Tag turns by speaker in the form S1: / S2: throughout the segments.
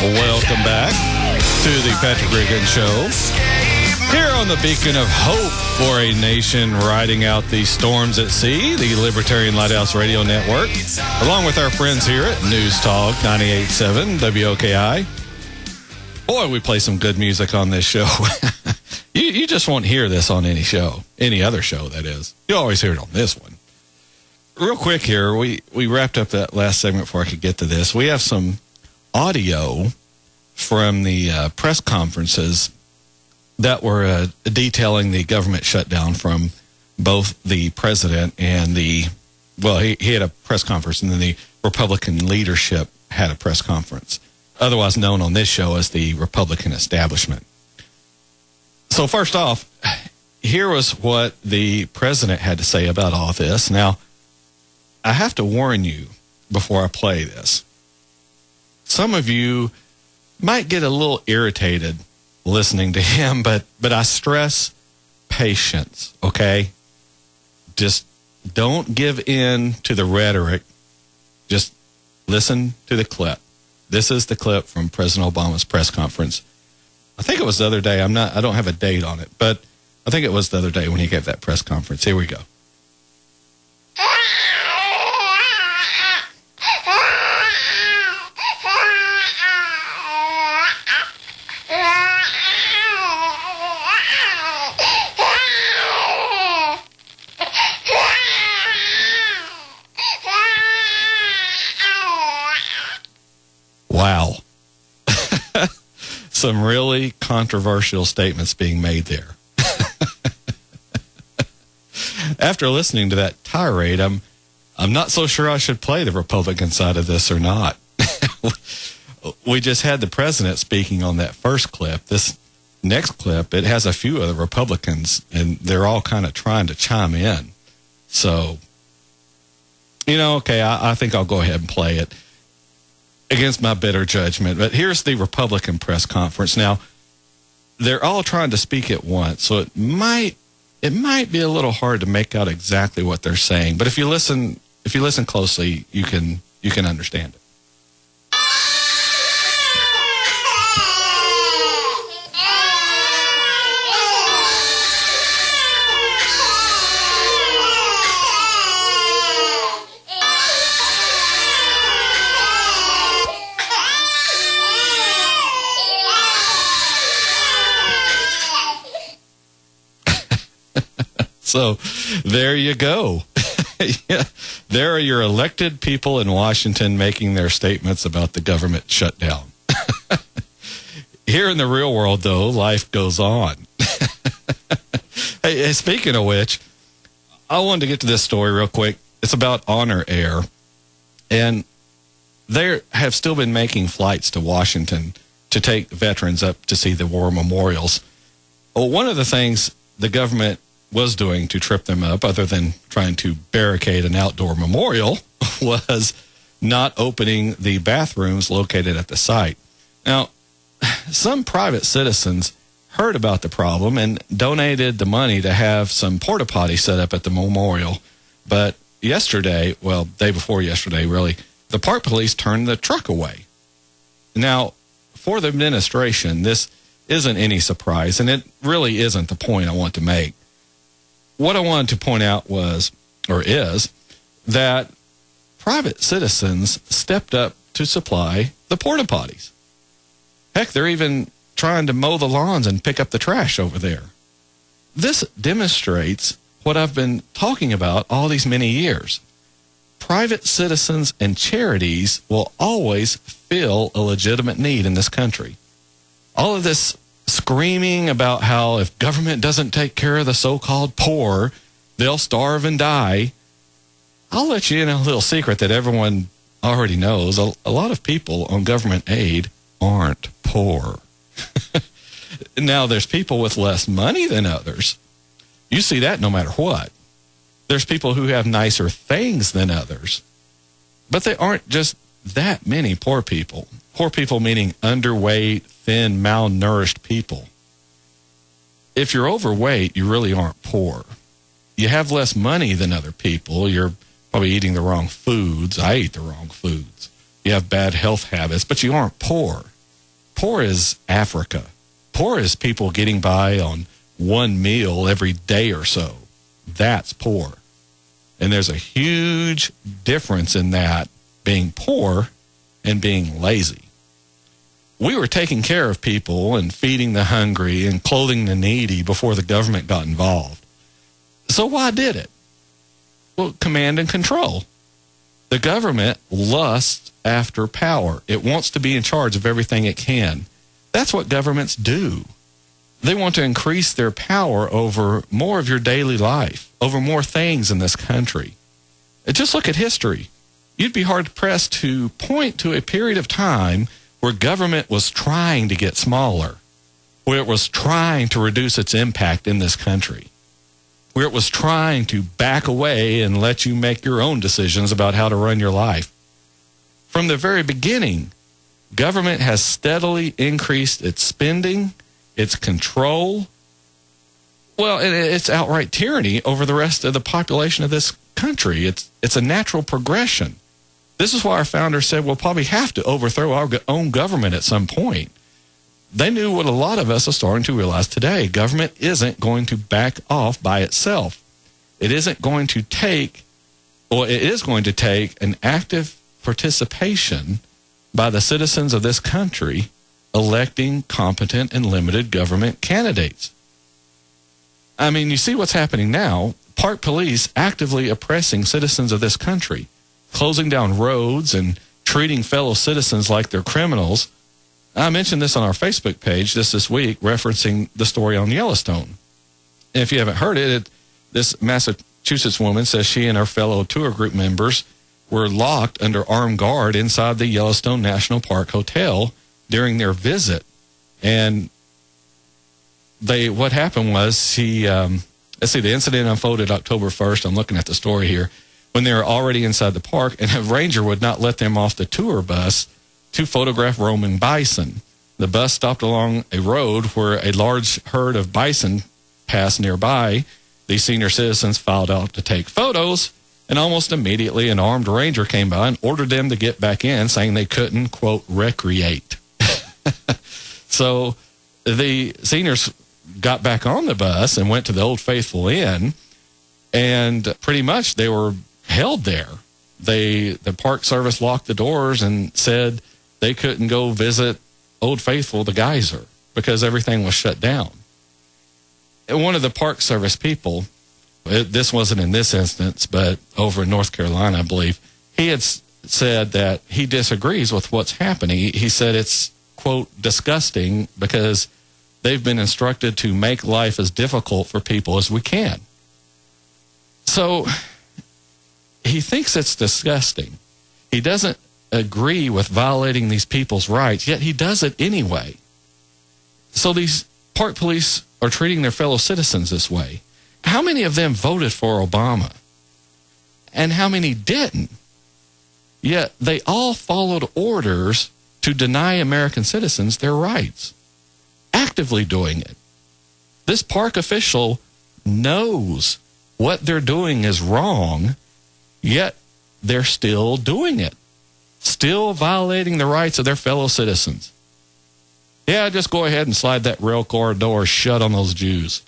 S1: Welcome back to the Patrick Regan Show. Here on the Beacon of Hope for a nation riding out the storms at sea, the Libertarian Lighthouse Radio Network, along with our friends here at News Talk 98.7 WOKI. Boy, we play some good music on this show. You just won't hear this on any show, any other show, that is. You always hear it on this one. Real quick here, we wrapped up that last segment before I could get to this. We have some audio from the press conferences that were detailing the government shutdown from both the president and he had a press conference, and then the Republican leadership had a press conference, otherwise known on this show as the Republican establishment. So first off, here was what the president had to say about all this. Now, I have to warn you before I play this. Some of you might get a little irritated listening to him, but I stress patience, okay? Just don't give in to the rhetoric. Just listen to the clip. This is the clip from President Obama's press conference. I think it was the other day. I don't have a date on it, but I think it was the other day when he gave that press conference. Here we go. Wow. Some really controversial statements being made there. After listening to that tirade, I'm not so sure I should play the Republican side of this or not. We just had the president speaking on that first clip. This next clip, it has a few of the Republicans, and they're all kind of trying to chime in. So, okay, I think I'll go ahead and play it against my better judgment. But here's the Republican press conference. Now, they're all trying to speak at once, so it might be a little hard to make out exactly what they're saying. But if you listen closely, you can understand it. So there you go. Yeah, there are your elected people in Washington making their statements about the government shutdown. Here in the real world, though, life goes on. Hey, speaking of which, I wanted to get to this story real quick. It's about Honor Air. And they have still been making flights to Washington to take veterans up to see the war memorials. Well, one of the things the government was doing to trip them up, other than trying to barricade an outdoor memorial, was not opening the bathrooms located at the site. Now, some private citizens heard about the problem and donated the money to have some porta potties set up at the memorial. But yesterday, day before yesterday, really, the park police turned the truck away. Now, for the administration, this isn't any surprise, and it really isn't the point I want to make. What I wanted to point out is that private citizens stepped up to supply the porta potties. Heck, they're even trying to mow the lawns and pick up the trash over there. This demonstrates what I've been talking about all these many years. Private citizens and charities will always fill a legitimate need in this country. All of this screaming about how if government doesn't take care of the so-called poor, they'll starve and die. I'll let you in a little secret that everyone already knows. A lot of people on government aid aren't poor. Now, there's people with less money than others. You see that no matter what. There's people who have nicer things than others. But they aren't just that many poor people. Poor people meaning underweight, thin, malnourished people. If you're overweight, you really aren't poor. You have less money than other people. You're probably eating the wrong foods. I eat the wrong foods. You have bad health habits, but you aren't poor. Poor is Africa. Poor is people getting by on one meal every day or so. That's poor. And there's a huge difference in that, being poor and being lazy. We were taking care of people and feeding the hungry and clothing the needy before the government got involved. So why did it? Well, command and control. The government lusts after power. It wants to be in charge of everything it can. That's what governments do. They want to increase their power over more of your daily life, over more things in this country. Just look at history. You'd be hard-pressed to point to a period of time where government was trying to get smaller, where it was trying to reduce its impact in this country, where it was trying to back away and let you make your own decisions about how to run your life. From the very beginning, government has steadily increased its spending, its control, well, it's outright tyranny over the rest of the population of this country. It's a natural progression. This is why our founders said we'll probably have to overthrow our own government at some point. They knew what a lot of us are starting to realize today. Government isn't going to back off by itself. It isn't going to take, or it is going to take an active participation by the citizens of this country electing competent and limited government candidates. I mean, you see what's happening now. Park police actively oppressing citizens of this country, closing down roads and treating fellow citizens like they're criminals. I mentioned this on our Facebook page just this week, referencing the story on Yellowstone. And if you haven't heard it, this Massachusetts woman says she and her fellow tour group members were locked under armed guard inside the Yellowstone National Park Hotel during their visit. And what happened was the incident unfolded October 1st. I'm looking at the story here. When they were already inside the park, and a ranger would not let them off the tour bus to photograph roaming bison. The bus stopped along a road where a large herd of bison passed nearby. These senior citizens filed out to take photos, and almost immediately an armed ranger came by and ordered them to get back in, saying they couldn't, quote, recreate. So the seniors got back on the bus and went to the Old Faithful Inn, and pretty much they were held there. The Park Service locked the doors and said they couldn't go visit Old Faithful, the geyser, because everything was shut down. And one of the Park Service people, this wasn't in this instance, but over in North Carolina, I believe, he had said that he disagrees with what's happening. He said it's, quote, disgusting because they've been instructed to make life as difficult for people as we can. So he thinks it's disgusting. He doesn't agree with violating these people's rights, yet he does it anyway. So these park police are treating their fellow citizens this way. How many of them voted for Obama? And how many didn't? Yet they all followed orders to deny American citizens their rights, actively doing it. This park official knows what they're doing is wrong, yet they're still doing it, still violating the rights of their fellow citizens. Yeah, just go ahead and slide that rail car door shut on those Jews.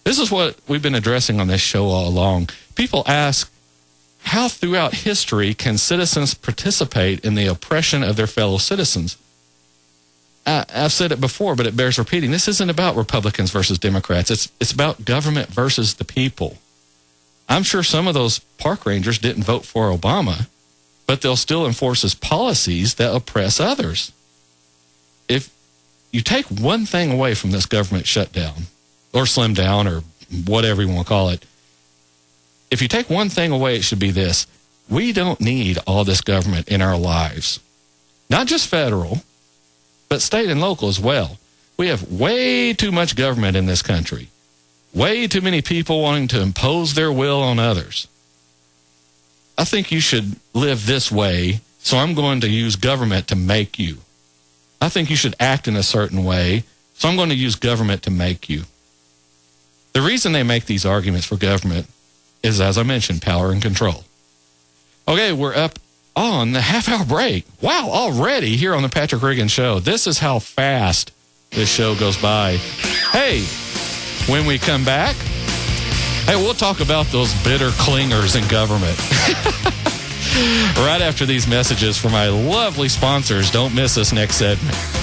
S1: This is what we've been addressing on this show all along. People ask, how throughout history can citizens participate in the oppression of their fellow citizens? I've said it before, but it bears repeating. This isn't about Republicans versus Democrats. It's about government versus the people. I'm sure some of those park rangers didn't vote for Obama, but they'll still enforce his policies that oppress others. If you take one thing away from this government shutdown, or slim down, or whatever you want to call it, if you take one thing away, it should be this: we don't need all this government in our lives. Not just federal, but state and local as well. We have way too much government in this country. Way too many people wanting to impose their will on others. I think you should live this way, so I'm going to use government to make you. I think you should act in a certain way, so I'm going to use government to make you. The reason they make these arguments for government is, as I mentioned, power and control. Okay, we're up on the half-hour break. Wow, already here on the Patrick Regan Show. This is how fast this show goes by. Hey, when we come back, hey, we'll talk about those bitter clingers in government. Right after these messages from my lovely sponsors. Don't miss us next segment.